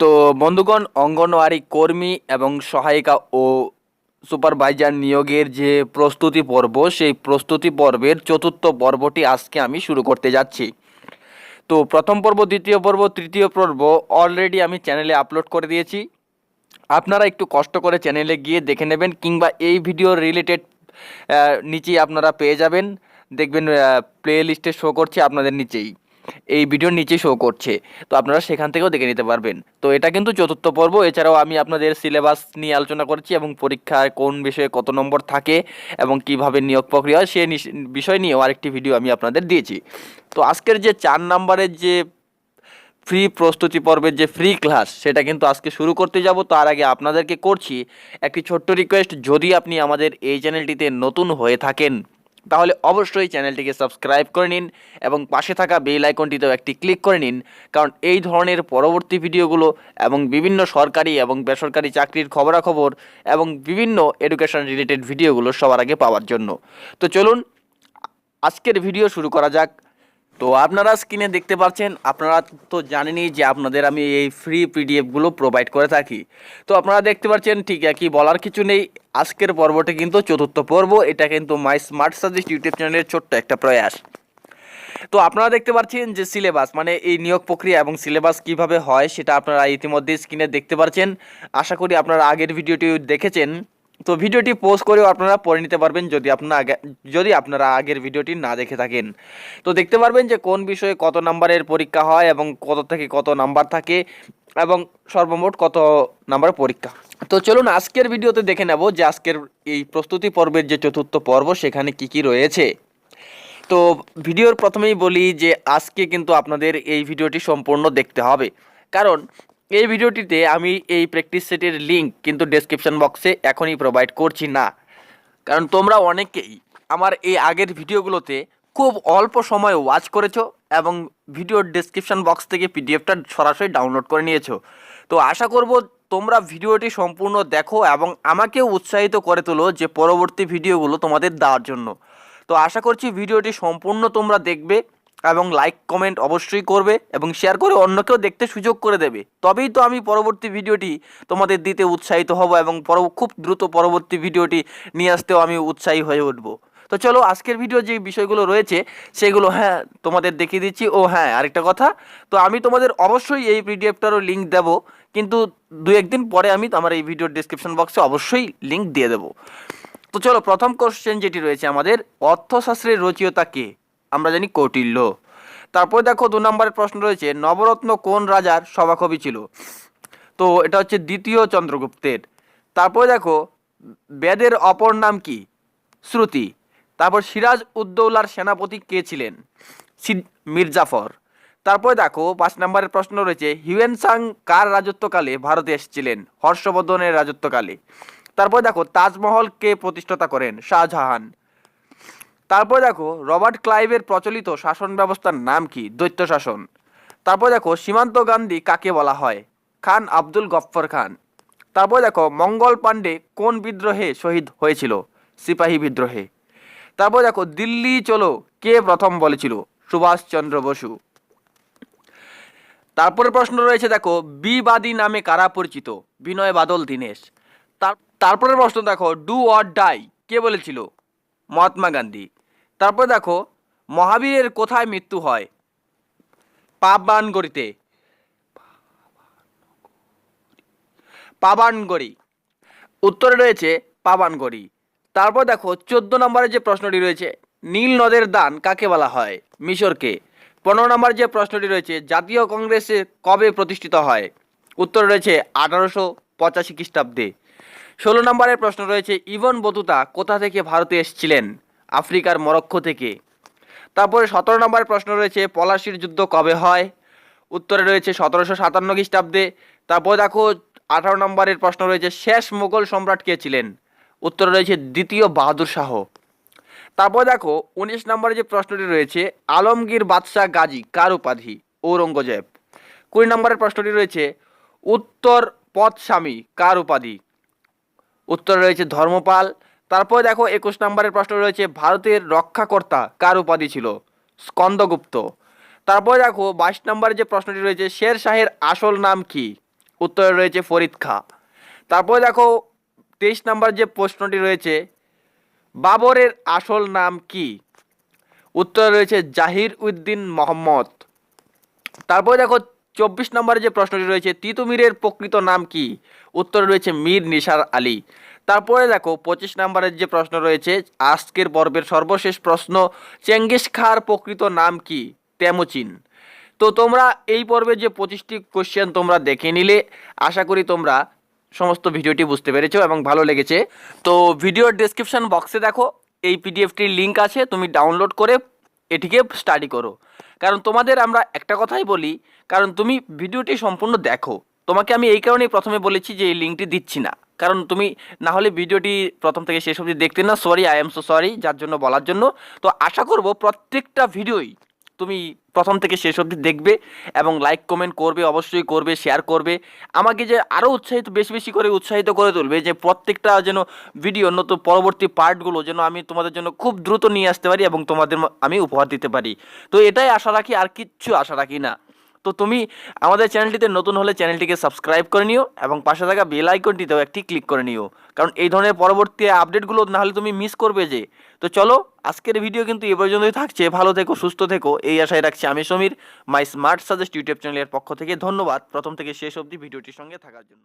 তো বন্ধুগণ, অঙ্গনওয়াড়ি কর্মী এবং সহায়িকা ও সুপারভাইজার নিয়োগের যে প্রস্তুতি পর্ব, সেই প্রস্তুতি পর্বের চতুর্থ পর্বটি আজকে আমি শুরু করতে যাচ্ছি। তো প্রথম পর্ব, দ্বিতীয় পর্ব, তৃতীয় পর্ব অলরেডি আমি চ্যানেলে আপলোড করে দিয়েছি। আপনারা একটু কষ্ট করে চ্যানেলে গিয়ে দেখে নেবেন, কিংবা এই ভিডিও রিলেটেড নিচেই আপনারা পেয়ে যাবেন। দেখবেন প্লে লিস্টে শো করছে আপনাদের নিচেই, এই ভিডিওর নিচে শো করছে। তো আপনারা সেখান থেকেও দেখে নিতে পারবেন। তো এটা কিন্তু চতুর্থ পর্ব। এছাড়াও আমি আপনাদের সিলেবাস নিয়ে আলোচনা করেছি এবং পরীক্ষায় কোন বিষয়ে কত নম্বর থাকে এবং কিভাবে নিয়োগ প্রক্রিয়া হয় সে বিষয় নিয়েও আরেকটি ভিডিও আমি আপনাদের দিয়েছি। তো আজকের যে 4 নম্বরের যে ফ্রি প্রস্তুতি পর্বের যে ফ্রি ক্লাস, সেটা কিন্তু আজকে শুরু করতে যাব। তার আগে আপনাদেরকে করছি একটি ছোট্ট রিকোয়েস্ট, যদি আপনি আমাদের এই চ্যানেলটিতে নতুন হয়ে থাকেন তাহলে অবশ্যই চ্যানেলটিকে সাবস্ক্রাইব করে নিন এবং পাশে থাকা বেল আইকনটিতেও একটি ক্লিক করে নিন, কারণ এই ধরনের পরবর্তী ভিডিওগুলো এবং বিভিন্ন সরকারি এবং বেসরকারি চাকরির খবরাখবর এবং বিভিন্ন এডুকেশন রিলেটেড ভিডিওগুলো সবার আগে পাওয়ার জন্য। তো চলুন আজকের ভিডিও শুরু করা যাক। তো আপনারা স্ক্রিনে দেখতে পাচ্ছেন, আপনারা তো জানেনই যে আপনাদের আমি এই ফ্রি পিডিএফগুলো প্রোভাইড করে থাকি। তো আপনারা দেখতে পাচ্ছেন, ঠিক একই বলার কিছু নেই। আজকের পর্বটি কিন্তু চতুর্থ পর্ব। এটা কিন্তু মাই স্মার্ট সাজেস্ট ইউটিউব চ্যানেলের ছোট্ট একটা প্রয়াস। তো আপনারা দেখতে পাচ্ছেন যে সিলেবাস, মানে এই নিয়োগ প্রক্রিয়া এবং সিলেবাস কিভাবে হয় সেটা আপনারা ইতিমধ্যে স্ক্রিনে দেখতে পাচ্ছেন। আশা করি আপনারা আগের ভিডিওটি দেখেছেন। তো ভিডিওটি পোস্ট করেও আপনারা পড়ে নিতে পারবেন যদি আপনারা আগের ভিডিওটি না দেখে থাকেন। তো দেখতে পারবেন যে কোন বিষয়ে কত নাম্বারের পরীক্ষা হয় এবং কত থেকে কত নাম্বার থাকে এবং সর্বমোট কত নাম্বার পরীক্ষা। তো চলুন আজকের ভিডিওতে দেখে নেব যে আজকের এই প্রস্তুতি পর্বের যে চতুর্থ পর্ব সেখানে কি কি রয়েছে। তো ভিডিওর প্রথমেই বলি যে আজকে কিন্তু আপনাদের এই ভিডিওটি সম্পূর্ণ দেখতে হবে, কারণ এই ভিডিওটিতে আমি এই প্র্যাকটিস সেটের লিঙ্ক কিন্তু ডেসক্রিপশন বক্সে এখনই প্রোভাইড করছি না, কারণ তোমরা অনেকেই আমার এই আগের ভিডিওগুলোতে খুব অল্প সময় ওয়াচ করেছো এবং ভিডিওর ডেসক্রিপশন বক্স থেকে পিডিএফটা সরাসরি ডাউনলোড করে নিয়েছো। তো আশা করব তোমরা ভিডিওটি সম্পূর্ণ দেখো এবং আমাকেও উৎসাহিত করে তোলো যে পরবর্তী ভিডিওগুলো তোমাদের দেওয়ার জন্য। তো আশা করছি ভিডিওটি সম্পূর্ণ তোমরা দেখবে এবং লাইক কমেন্ট অবশ্যই করবে এবং শেয়ার করে অন্যকেও দেখতে সুযোগ করে দেবে। তবেই তো আমি পরবর্তী ভিডিওটি তোমাদের দিতে উৎসাহিত হব এবং খুব দ্রুত পরবর্তী ভিডিওটি নিয়ে আসতেও আমি উৎসাহী হয়ে উঠব। তো চলো আজকের ভিডিও যে বিষয়গুলো রয়েছে সেগুলো তোমাদের দেখিয়ে দিচ্ছি। ও আরেকটা কথা, তো আমি তোমাদের অবশ্যই এই পিডিএফটারও লিঙ্ক দেব, কিন্তু 2-1 দিন পরে আমি আমার এই ভিডিওর ডেসক্রিপশন বক্সে অবশ্যই লিঙ্ক দিয়ে দেবো। তো চলো প্রথম কোশ্চেন যেটি রয়েছে আমাদের, অর্থশাস্ত্রের রচয়িতা কে? আমরা জানি কৌটিল্য। তারপর দেখো 2 নম্বরের প্রশ্ন রয়েছে, নবরত্ন কোন রাজার সভাকবি ছিল? তো এটা হচ্ছে দ্বিতীয় চন্দ্রগুপ্তের। তারপরে দেখো বেদের অপর নাম কি? শ্রুতি। তারপর সিরাজ উদ্দৌলার সেনাপতি কে ছিলেন? মির্জাফর। তারপরে দেখো 5 নম্বরের প্রশ্ন রয়েছে, হিউয়েন সাং কার রাজত্বকালে ভারতে এসেছিলেন? হর্ষবর্ধনের রাজত্বকালে। তারপর দেখো তাজমহল কে প্রতিষ্ঠাতা করেন? শাহজাহান। তারপর দেখো রবার্ট ক্লাইভের প্রচলিত শাসন ব্যবস্থার নাম কি? দ্বৈত শাসন। তারপর দেখো সীমান্ত গান্ধী কাকে বলা হয়? খান আব্দুল গফফর খান। তারপর দেখো মঙ্গল পাণ্ডে কোন বিদ্রোহে শহীদ হয়েছিল? সিপাহী বিদ্রোহে। তারপর দেখো দিল্লি চলো কে প্রথম বলেছিল? সুভাষচন্দ্র বসু। তারপরে প্রশ্ন রয়েছে দেখো, বিবাদী নামে কারা পরিচিত? বিনয় বাদল দীনেশ। তারপরে প্রশ্ন দেখো, ডু অর ডাই কে বলেছিল? মহাত্মা গান্ধী। তারপরে দেখো মহাবীরের কোথায় মৃত্যু হয়? পাবানগড়িতে। পাবানগড়ি, উত্তরে রয়েছে পাবানগড়ি। তারপর দেখো 14 নম্বরের যে প্রশ্নটি রয়েছে, নীল নদের দান কাকে বলা হয়? মিশরকে। 15 নম্বর যে প্রশ্নটি রয়েছে, জাতীয় কংগ্রেসে কবে প্রতিষ্ঠিত হয়? উত্তর রয়েছে 1885 খ্রিস্টাব্দে। 16 নম্বরের প্রশ্ন রয়েছে, ইবন বতুতা কোথা থেকে ভারতে এসেছিলেন? আফ্রিকার মরক্কো থেকে। তারপরে 17 নম্বরের প্রশ্ন রয়েছে, পলাশির যুদ্ধ কবে হয়? উত্তরে রয়েছে 1757 খ্রিস্টাব্দে। তারপর দেখো 18 নম্বরের প্রশ্ন রয়েছে, শেষ মোগল সম্রাট কে ছিলেন? উত্তরে রয়েছে দ্বিতীয় বাহাদুর শাহ। তারপর দেখো 19 নম্বরে যে প্রশ্নটি রয়েছে, আলমগীর বাদশাহ গাজী কার উপাধি? ঔরঙ্গজেব। 20 নম্বরের প্রশ্নটি রয়েছে, উত্তর পথস্বামী কার উপাধি? উত্তরে রয়েছে ধর্মপাল। তারপর দেখো 21 নম্বরের প্রশ্ন রয়েছে, ভারতের রক্ষাকর্তা কার উপাধি ছিল? স্কন্দগুপ্ত। তারপর দেখো 22 নম্বরের যে প্রশ্নটি রয়েছে, শের শাহের আসল নাম কি? উত্তরে রয়েছে ফরিদ খাঁ। তারপরে দেখো 23 নম্বর যে প্রশ্নটি রয়েছে, বাবরের আসল নাম কি? উত্তরে রয়েছে জাহির উদ্দিন মোহাম্মদ। তারপরে দেখো 24 নম্বরে যে প্রশ্নটি রয়েছে, তিতুমিরের প্রকৃত নাম কি? উত্তরে রয়েছে মীর নিসার আলী। তারপরে দেখো 25 নম্বরের যে প্রশ্ন রয়েছে, আজকের পর্বের সর্বশেষ প্রশ্ন, চেঙ্গিস খাঁর প্রকৃত নাম কি? তেমুচিন। তো তোমরা এই পর্বে যে 25টি কোশ্চেন তোমরা দেখে নিলে, আশা করি তোমরা সমস্ত ভিডিওটি বুঝতে পেরেছো এবং ভালো লেগেছে। তো ভিডিওর ডেসক্রিপশন বক্সে দেখো এই পিডিএফটির লিঙ্ক আছে, তুমি ডাউনলোড করে এটিকে স্টাডি করো। কারণ তোমাদের আমরা একটা কথাই বলি, কারণ তুমি ভিডিওটি সম্পূর্ণ দেখো। তোমাকে আমি এই কারণেই প্রথমে বলেছি যে এই লিঙ্কটি দিচ্ছি না, কারণ তুমি না হলে ভিডিওটি প্রথম থেকে শেষ অবধি দেখতে না। Sorry, I am so sorry যার জন্য বলার জন্য। তো আশা করব প্রত্যেকটা ভিডিওই তুমি প্রথম থেকে শেষ অবধি দেখবে এবং লাইক কমেন্ট করবে, অবশ্যই করবে, শেয়ার করবে। আমাকে যে আরও বেশি বেশি করে উৎসাহিত করে তুলবে, যে প্রত্যেকটা যেন ভিডিও নতুন পরবর্তী পার্টগুলো যেন আমি তোমাদের জন্য খুব দ্রুত নিয়ে আসতে পারি এবং তোমাদের আমি উপহার দিতে পারি। তো এটাই আশা রাখি, আর কিচ্ছু আশা রাখি না। তো তুমি আমাদের চ্যানেলটিতে নতুন হলে চ্যানেলটিকে সাবস্ক্রাইব করে নিও এবং পাশে থাকা বেল আইকনটিতেও একটি ক্লিক করে নিও, কারণ এই ধরনের পরবর্তী আপডেটগুলো না হলে তুমি মিস করবে যে। তো চলো, আজকের ভিডিও কিন্তু এ পর্যন্তই থাকছে। ভালো থেকো, সুস্থ থেকো, এই আশায় রাখছি আমি সমীর, মাই স্মার্ট সাজেস্ট ইউটিউব চ্যানেলের পক্ষ থেকে। ধন্যবাদ প্রথম থেকে শেষ অবধি ভিডিওটির সঙ্গে থাকার জন্য।